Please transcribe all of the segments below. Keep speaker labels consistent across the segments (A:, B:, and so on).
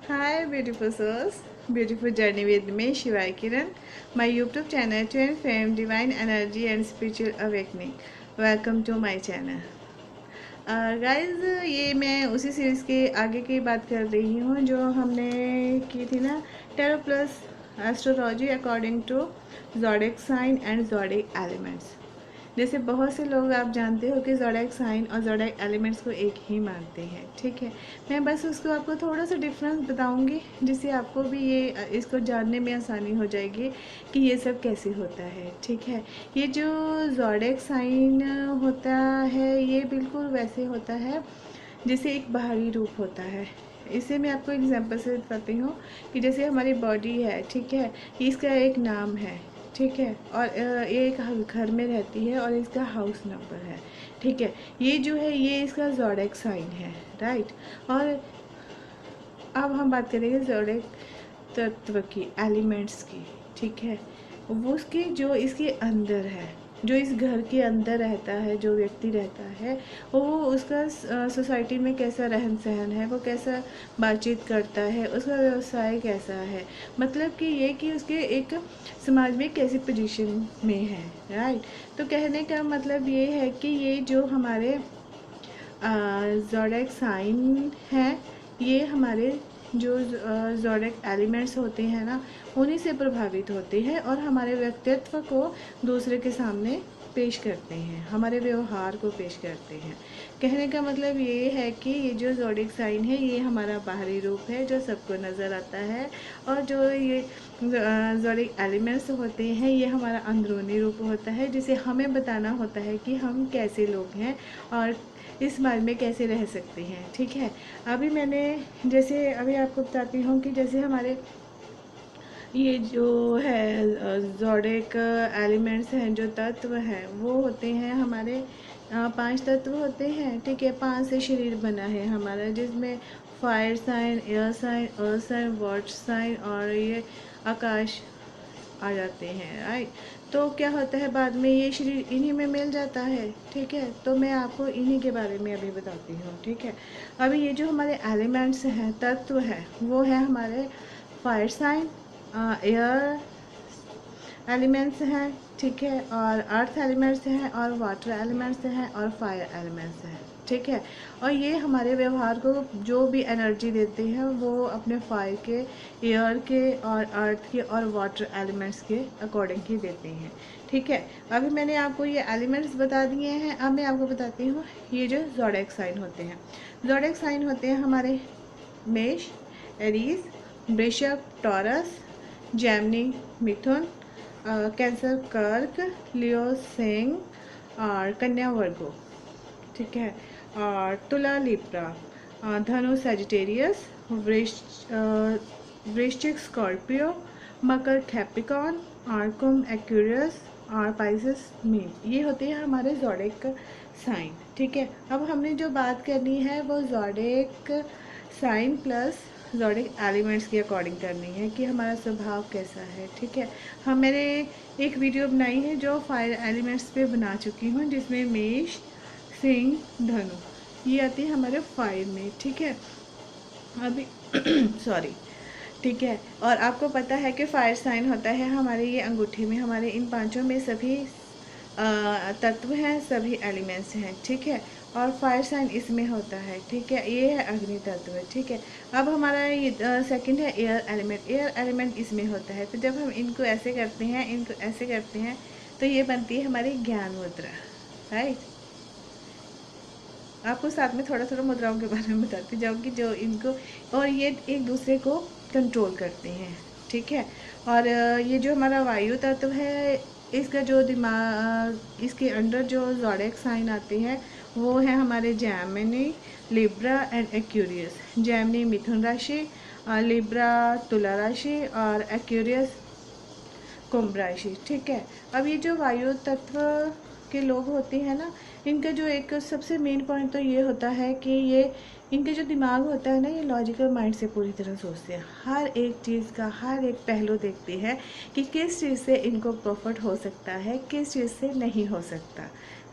A: Hi, beautiful souls. Beautiful journey with me, Shivai Kiran. My YouTube channel to Fame, Divine Energy and Spiritual Awakening. Welcome to my channel. Guys ये मैं उसी series के आगे की बात कर रही हूँ जो हमने की थी ना, tarot plus astrology according to zodiac sign and zodiac elements. जैसे बहुत से लोग आप जानते हो कि ज़ोडिएक साइन और ज़ोडिएक एलिमेंट्स को एक ही मानते हैं, ठीक है। मैं बस उसको आपको थोड़ा सा डिफरेंस बताऊंगी जिससे आपको भी ये इसको जानने में आसानी हो जाएगी कि ये सब कैसे होता है, ठीक है। ये जो ज़ोडिएक साइन होता है ये बिल्कुल वैसे होता है जैसे एक बाहरी रूप होता है। इसे मैं आपको एग्जांपल से बताती हूँ कि जैसे हमारी बॉडी है, ठीक है, इसका एक नाम है, ठीक है, और ये एक घर में रहती है और इसका हाउस नंबर है, ठीक है। ये जो है ये इसका ज़ोडिएक साइन है, राइट। और अब हम बात करेंगे ज़ोडिएक तत्व की, एलिमेंट्स की, ठीक है। वो उसके जो इसके अंदर है, जो इस घर के अंदर रहता है, जो व्यक्ति रहता है वो उसका सोसाइटी में कैसा रहन सहन है, वो कैसा बातचीत करता है, उसका व्यवसाय कैसा है, मतलब कि ये कि उसके एक समाज में कैसी पोजीशन में है, राइट। तो कहने का मतलब ये है कि ये जो हमारे ज़ोडिएक साइन है ये हमारे जो ज़ोडिएक एलिमेंट्स होते हैं ना उन्हीं से प्रभावित होते हैं और हमारे व्यक्तित्व को दूसरे के सामने पेश करते हैं, हमारे व्यवहार को पेश करते हैं। कहने का मतलब ये है कि ये जो ज़ोडिएक साइन है ये हमारा बाहरी रूप है जो सबको नज़र आता है, और जो ये ज़ोडिएक एलिमेंट्स होते हैं ये हमारा अंदरूनी रूप होता है जिसे हमें बताना होता है कि हम कैसे लोग हैं और इस समाज में कैसे रह सकते हैं, ठीक है। अभी मैंने जैसे अभी आपको बताती हूँ कि जैसे हमारे ये जो है ज़ोडिएक एलिमेंट्स हैं, जो तत्व हैं वो होते हैं हमारे 5 तत्व होते हैं, ठीक है। 5 से शरीर बना है हमारा जिसमें fire sign, air sign, earth sign, water sign और ये आकाश आ जाते हैं, राइट। तो क्या होता है बाद में ये शरीर इन्हीं में मिल जाता है, ठीक है। तो मैं आपको इन्हीं के बारे में अभी बताती हूँ, ठीक है। अभी ये जो हमारे एलिमेंट्स हैं, तत्व है, वो है हमारे फायर साइन, एयर एलिमेंट्स हैं, ठीक है, और अर्थ एलिमेंट्स हैं और वाटर एलिमेंट्स हैं और फायर एलिमेंट्स हैं, ठीक है। और ये हमारे व्यवहार को जो भी एनर्जी देते हैं वो अपने फायर के, एयर के और अर्थ के और वाटर एलिमेंट्स के अकॉर्डिंग ही देते हैं, ठीक है। अभी मैंने आपको ये एलिमेंट्स बता दिए हैं, अब मैं आपको बताती हूँ ये जो ज़ोडिएक साइन होते हैं। ज़ोडिएक साइन होते हैं हमारे मेष, एरीज, वृषभ, टॉरस, जेमिनी, मिथुन, कैंसर कर्क, लियो सिंह और कन्या वर्गो, ठीक है, और तुला लिब्रा, धनु सजिटेरियस, वृश्चिक स्कॉर्पियो, मकर कैप्रिकॉर्न और कुंभ एक्वेरियस और पाइसेस मीन। ये होते हैं हमारे ज़ोडिएक साइन, ठीक है। अब हमने जो बात करनी है वो zodiac sign plus zodiac elements के अकॉर्डिंग करनी है कि हमारा स्वभाव कैसा है, ठीक है। हम मैंने एक वीडियो बनाई है जो फायर एलिमेंट्स पे बना चुकी हूँ जिसमें मेष, सिंह, धनु ये आती है हमारे फायर में, ठीक है। अभी सॉरी, ठीक है। और आपको पता है कि फायर साइन होता है हमारे ये अंगूठे में, हमारे इन पांचों में सभी तत्व हैं, सभी एलिमेंट्स हैं, ठीक है। और फायर साइन इसमें होता है, ठीक है, ये है अग्नि तत्व, ठीक है। अब हमारा ये सेकंड है एयर एलिमेंट। एयर एलिमेंट इसमें होता है, तो जब हम इनको ऐसे करते हैं, इनको ऐसे करते हैं तो ये बनती है हमारी ज्ञान मुद्रा, राइट। आपको साथ में थोड़ा थोड़ा मुद्राओं के बारे में बताती जाऊँगी जो इनको, और ये एक दूसरे को कंट्रोल करते हैं, ठीक है। और ये जो हमारा वायु तत्व है इसका जो दिमाग, इसके अंडर जो ज़ोडिएक साइन आते हैं वो है हमारे Gemini, Libra and Aquarius. Gemini मिथुन राशि, लिब्रा तुला राशि और एक्वेरियस कुंभ राशि, ठीक है। अब ये जो वायु तत्व के लोग होते हैं ना, इनका जो एक सबसे मेन पॉइंट तो ये होता है कि ये इनका जो दिमाग होता है ना ये लॉजिकल माइंड से पूरी तरह सोचते हैं, हर एक चीज़ का हर एक पहलू देखते हैं कि किस चीज़ से इनको प्रॉफिट हो सकता है, किस चीज़ से नहीं हो सकता,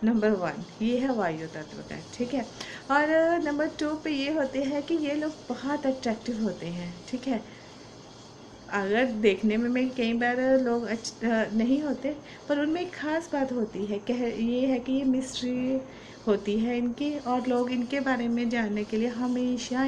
A: नंबर 1 ये है वायु तत्व का, ठीक है। और नंबर 2 पे ये होते हैं कि ये लोग बहुत अट्रैक्टिव होते हैं, ठीक है। अगर देखने में कई बार लोग नहीं होते, पर उनमें एक ख़ास बात होती है, ये है कि ये मिस्ट्री होती है इनकी, और लोग इनके बारे में जानने के लिए हमेशा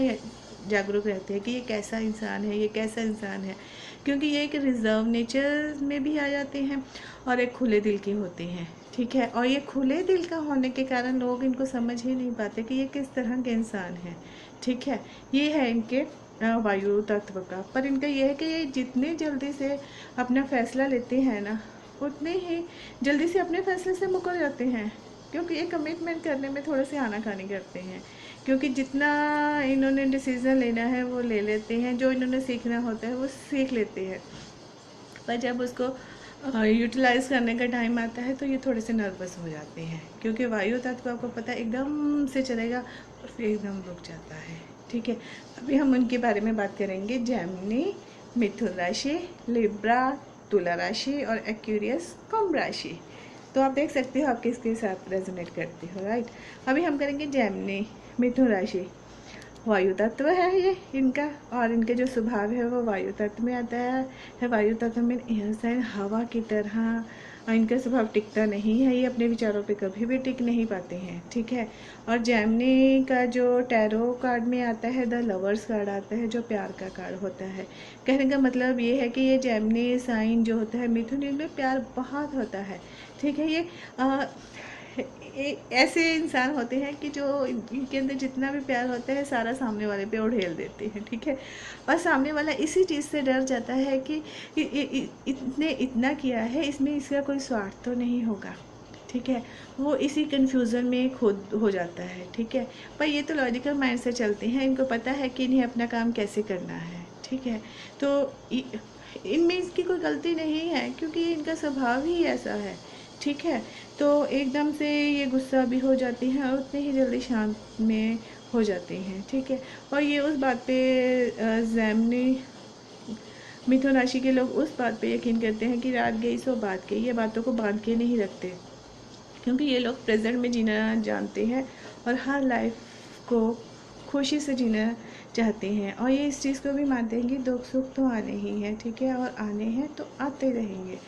A: जागरूक रहते हैं कि ये कैसा इंसान है, ये कैसा इंसान है, क्योंकि ये एक रिजर्व नेचर में भी आ जाते हैं और एक खुले दिल के होते हैं, ठीक है। और ये खुले दिल का होने के कारण लोग इनको समझ ही नहीं पाते कि ये किस तरह के इंसान हैं, ठीक है। ये है इनके वायु तत्व का। पर इनका यह है कि ये जितने जल्दी से अपना फैसला लेते हैं ना, उतने ही जल्दी से अपने फैसले से मुकर जाते हैं, क्योंकि ये कमिटमेंट करने में थोड़े से आनाकानी करते हैं, क्योंकि जितना इन्होंने डिसीज़न लेना है वो ले लेते हैं, जो इन्होंने सीखना होता है वो सीख लेते हैं, पर जब उसको यूटिलाइज़ करने का टाइम आता है तो ये थोड़े से नर्वस हो जाते हैं, क्योंकि वायु तत्व आपको पता है एकदम से चलेगा और फिर एकदम रुक जाता है, ठीक है। अभी हम उनके बारे में बात करेंगे। जेमिनी मिथुन राशि, लिब्रा तुला राशि और एक्वेरियस कुंभ राशि। तो आप देख सकते हो आप किसके साथ रेजोनेट करते हो, राइट। अभी हम करेंगे जेमिनी मिथुन राशि। वायु तत्व है ये इनका, और इनके जो स्वभाव है वो वायु तत्व में आता है। वायु तत्व में एयर साइन हवा की तरह इनका स्वभाव टिकता नहीं है, ये अपने विचारों पे कभी भी टिक नहीं पाते हैं, ठीक है। और जेमिनी का जो टैरो कार्ड में आता है, द लवर्स कार्ड आता है, जो प्यार का कार्ड होता है। कहने का मतलब ये है कि ये जेमिनी साइन जो होता है मिथुन, इनमें प्यार बहुत होता है, ठीक है। ये ऐसे इंसान होते हैं कि जो इनके अंदर जितना भी प्यार होता है सारा सामने वाले पे उड़ेल देते हैं, ठीक है। और सामने वाला इसी चीज़ से डर जाता है कि इतने इतना किया है, इसमें इसका कोई स्वार्थ तो नहीं होगा, ठीक है। वो इसी कन्फ्यूज़न में खुद हो जाता है, ठीक है। पर ये तो लॉजिकल माइंड से चलते हैं, इनको पता है कि इन्हें अपना काम कैसे करना है, ठीक है। तो इनमें इसकी कोई गलती नहीं है, क्योंकि इनका स्वभाव ही ऐसा है, ठीक है। तो एकदम से ये गुस्सा भी हो जाती हैं और उतने ही जल्दी शांत में हो जाती हैं, ठीक है। और ये उस बात पे जेमिनी मिथुन राशि के लोग उस बात पे यकीन करते हैं कि रात गई सो बात गई, ये बातों को बांध के नहीं रखते, क्योंकि ये लोग प्रेजेंट में जीना जानते हैं और हर लाइफ को खुशी से जीना चाहते हैं। और ये इस चीज़ को भी मानते हैं कि दुख सुख तो आने ही हैं, ठीक है, और आने हैं तो आते रहेंगे।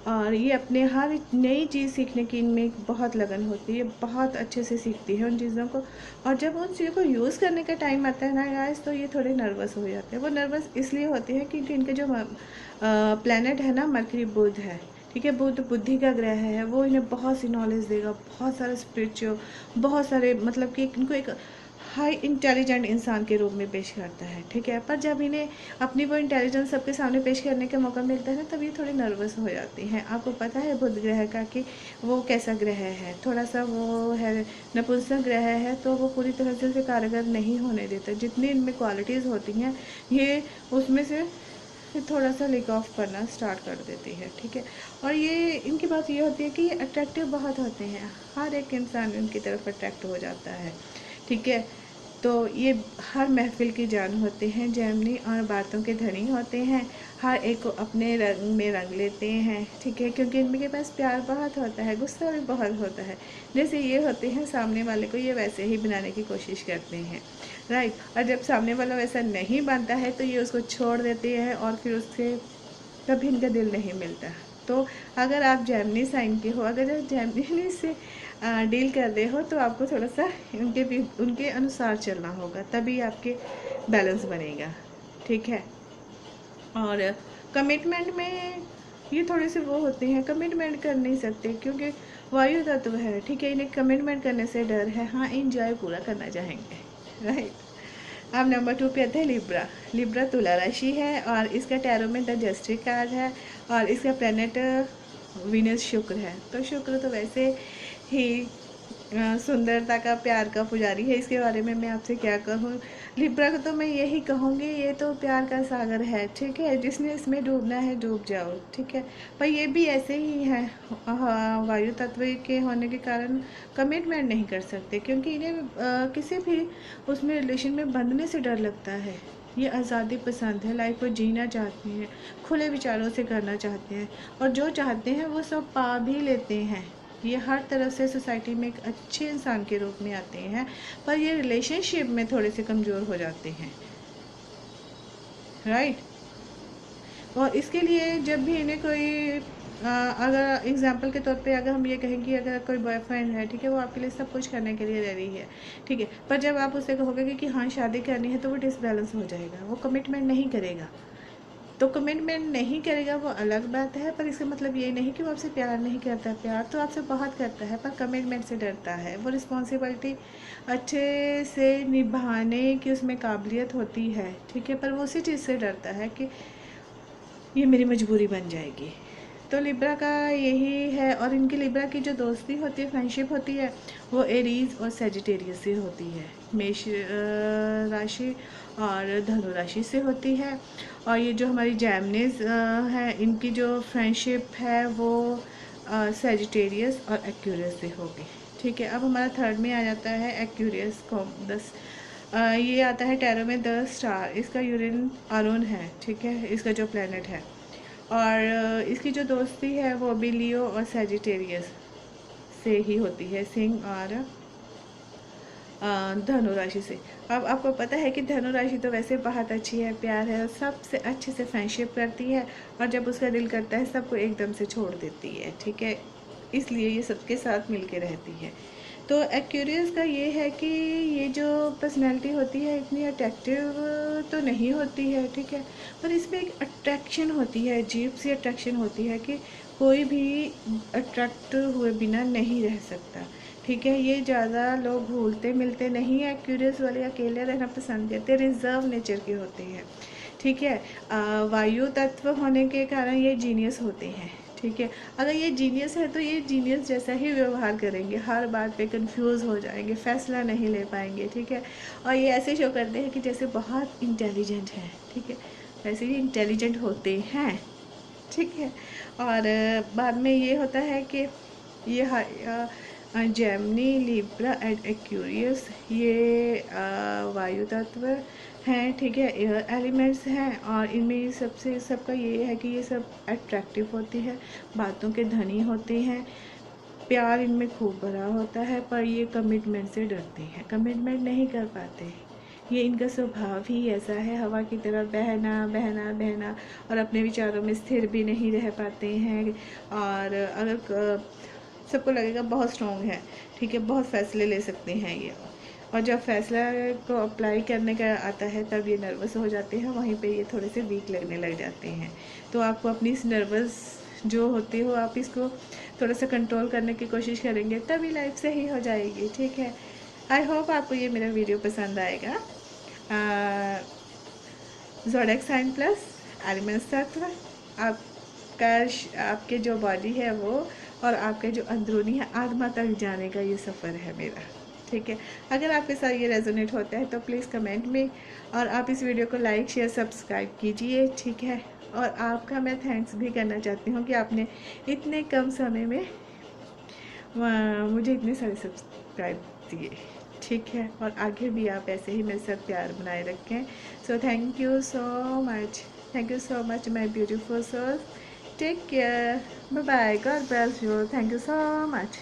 A: और ये अपने हर नई चीज़ सीखने की इनमें बहुत लगन होती है, बहुत अच्छे से सीखती है उन चीज़ों को। और जब उन चीज़ों को यूज़ करने का टाइम आता है ना गाइस, तो ये थोड़े नर्वस हो जाते हैं। वो नर्वस इसलिए होते हैं क्योंकि इनके जो प्लैनेट है ना, मरकरी बुध है, ठीक है। बुध बुद्धि का ग्रह है, वो इन्हें बहुत सी नॉलेज देगा, बहुत सारे स्पिरिचुअल, बहुत सारे मतलब कि इनको एक हाई इंटेलिजेंट इंसान के रूप में पेश करता है, ठीक है। पर जब इन्हें अपनी वो इंटेलिजेंस सबके सामने पेश करने का मौका मिलता है ना, तब ये थोड़ी नर्वस हो जाती हैं। आपको पता है बुध ग्रह का कि वो कैसा ग्रह है, थोड़ा सा वो है नपुंसक ग्रह है, तो वो पूरी तरह से उसे कारगर नहीं होने देता। जितनी इनमें क्वालिटीज़ होती हैं ये उसमें से थोड़ा सा लिक ऑफ करना स्टार्ट कर देती है, ठीक है। और ये इनकी बात ये होती है कि ये अट्रैक्टिव बहुत होते हैं, हर एक इंसान इनकी तरफ अट्रैक्ट हो जाता है, ठीक है। तो ये हर महफिल की जान होते हैं जेमिनी, और बातों के धनी होते हैं, हर एक को अपने रंग में रंग लेते हैं, ठीक है, क्योंकि इनके पास प्यार बहुत होता है, गुस्सा भी बहुत होता है। जैसे ये होते हैं सामने वाले को ये वैसे ही बनाने की कोशिश करते हैं, राइट। और जब सामने वाला वैसा नहीं बनता है तो ये उसको छोड़ देते हैं, और फिर उससे कभी इनका दिल नहीं मिलता। तो अगर आप जेमिनी साइन के हो, अगर आप जेमिनी से डील कर रहे हो, तो आपको थोड़ा सा उनके अनुसार चलना होगा, तभी आपके बैलेंस बनेगा, ठीक है। और कमिटमेंट में ये थोड़े से वो होते हैं, कमिटमेंट कर नहीं सकते क्योंकि वायु तत्व है, ठीक है। इन्हें कमिटमेंट करने से डर है, हाँ इंजॉय पूरा करना चाहेंगे, राइट। अब नंबर 2 पे आता है लिब्रा। लिब्रा तुला राशि है और इसका टैरो में द जस्टिस कार्ड है, और इसका प्लैनेट वीनस शुक्र है। तो शुक्र तो वैसे ही सुंदरता का, प्यार का पुजारी है। इसके बारे में मैं आपसे क्या कहूँ, लिब्रा को तो मैं यही कहूँगी, ये तो प्यार का सागर है, ठीक है। जिसने इसमें डूबना है डूब जाओ, ठीक है। पर ये भी ऐसे ही है, वायु तत्व के होने के कारण कमिटमेंट नहीं कर सकते, क्योंकि इन्हें किसी भी उसमें रिलेशन में बंधने से डर लगता है। ये आज़ादी पसंद है, लाइफ को जीना चाहते हैं, खुले विचारों से करना चाहते हैं, और जो चाहते हैं वो सब पा भी लेते हैं, ये हर तरफ से सोसाइटी में एक अच्छे इंसान के रूप में आते हैं, पर ये रिलेशनशिप में थोड़े से कमज़ोर हो जाते हैं, राइट। और इसके लिए जब भी इन्हें कोई अगर एग्जांपल के तौर पे अगर हम ये कहें कि अगर कोई बॉयफ्रेंड है, ठीक है, वो आपके लिए सब कुछ करने के लिए रेडी है, ठीक है, पर जब आप उससे कहोगे कि हाँ शादी करनी है, तो वो डिसबैलेंस हो जाएगा, वो कमिटमेंट नहीं करेगा। तो कमिटमेंट नहीं करेगा वो अलग बात है, पर इसका मतलब ये नहीं कि वो आपसे प्यार नहीं करता। प्यार तो आपसे बहुत करता है, पर कमिटमेंट से डरता है। वो रिस्पॉन्सिबिलिटी अच्छे से निभाने की उसमें काबिलियत होती है, ठीक है, पर वो उसी चीज़ से डरता है कि ये मेरी मजबूरी बन जाएगी। तो लिब्रा का यही है। और इनकी लिब्रा की जो दोस्ती होती है, फ्रेंडशिप होती है, वो एरीज और सेजिटेरियस से होती है, मेष राशि और धनु राशि से होती है। और ये जो हमारी जैमनीज है, इनकी जो फ्रेंडशिप है वो सेजिटेरियस और एक्यूरियस से होगी, ठीक है। अब हमारा थर्ड में आ जाता है एक्यूरियस को 10, ये आता है टैरो में 10 स्टार। इसका यूरेन अरुण है, ठीक है, इसका जो प्लेनेट है। और इसकी जो दोस्ती है वो भी लियो और सेजिटेरियस से ही होती है, सिंह और धनु राशि से। अब आपको पता है कि धनु राशि तो वैसे बहुत अच्छी है, प्यार है, सबसे अच्छे से फ्रेंडशिप करती है, और जब उसका दिल करता है सबको एकदम से छोड़ देती है, ठीक है, इसलिए ये सबके साथ मिलके रहती है। तो एक्यूरियस का ये है कि ये जो पर्सनैलिटी होती है इतनी अट्रैक्टिव तो नहीं होती है, ठीक है, पर इसमें एक अट्रैक्शन होती है, अजीब सी अट्रैक्शन होती है कि कोई भी अट्रैक्ट हुए बिना नहीं रह सकता, ठीक है। ये ज़्यादा लोग घुलते मिलते नहीं है, क्यूरियस वाले अकेले रहना पसंद करते, रिजर्व नेचर के होते हैं, ठीक है। वायु तत्व होने के कारण ये जीनियस होते हैं, ठीक है। अगर ये जीनियस है तो ये जीनियस जैसा ही व्यवहार करेंगे, हर बात पे कंफ्यूज हो जाएंगे, फैसला नहीं ले पाएंगे, ठीक है। और ये ऐसे शो करते हैं कि जैसे बहुत इंटेलिजेंट है, ठीक है, वैसे ही इंटेलिजेंट होते हैं, ठीक है। और बाद में ये होता है कि ये जेमिनी, लिब्रा एंड एक्यूरियस ये वायु तत्व हैं, ठीक है, एयर एलिमेंट्स हैं। और इनमें सबसे सबका ये है कि ये सब अट्रैक्टिव होती है, बातों के धनी होते हैं, प्यार इनमें खूब भरा होता है, पर ये कमिटमेंट से डरते हैं, कमिटमेंट नहीं कर पाते। ये इनका स्वभाव ही ऐसा है, हवा की तरह बहना बहना बहना, और अपने विचारों में स्थिर भी नहीं रह पाते हैं। और अगर सबको लगेगा बहुत स्ट्रॉन्ग है, ठीक है, बहुत फैसले ले सकते हैं ये, और जब फैसला को अप्लाई करने का आता है तब ये नर्वस हो जाते हैं, वहीं पे ये थोड़े से वीक लगने लग जाते हैं। तो आपको अपनी इस नर्वस जो होती हो, आप इसको थोड़ा सा कंट्रोल करने की कोशिश करेंगे, तभी लाइफ सही हो जाएगी, ठीक है। आई होप आपको ये मेरा वीडियो पसंद आएगा। ज़ोडिएक साइन प्लस एलिमेंट्स तत्व, आपके जो बॉडी है वो, और आपके जो अंदरूनी है आत्मा तक जाने का ये सफ़र है मेरा, ठीक है। अगर आपके साथ ये रेजोनेट होता है तो प्लीज़ कमेंट में, और आप इस वीडियो को लाइक शेयर सब्सक्राइब कीजिए, ठीक है। और आपका मैं थैंक्स भी करना चाहती हूँ कि आपने इतने कम समय में मुझे इतने सारे सब्सक्राइब दिए, ठीक है। और आगे भी आप ऐसे ही मेरे साथ प्यार बनाए रखें। So thank you so much, thank you so much my beautiful soul. Take care, bye bye, God bless you, thank you so much.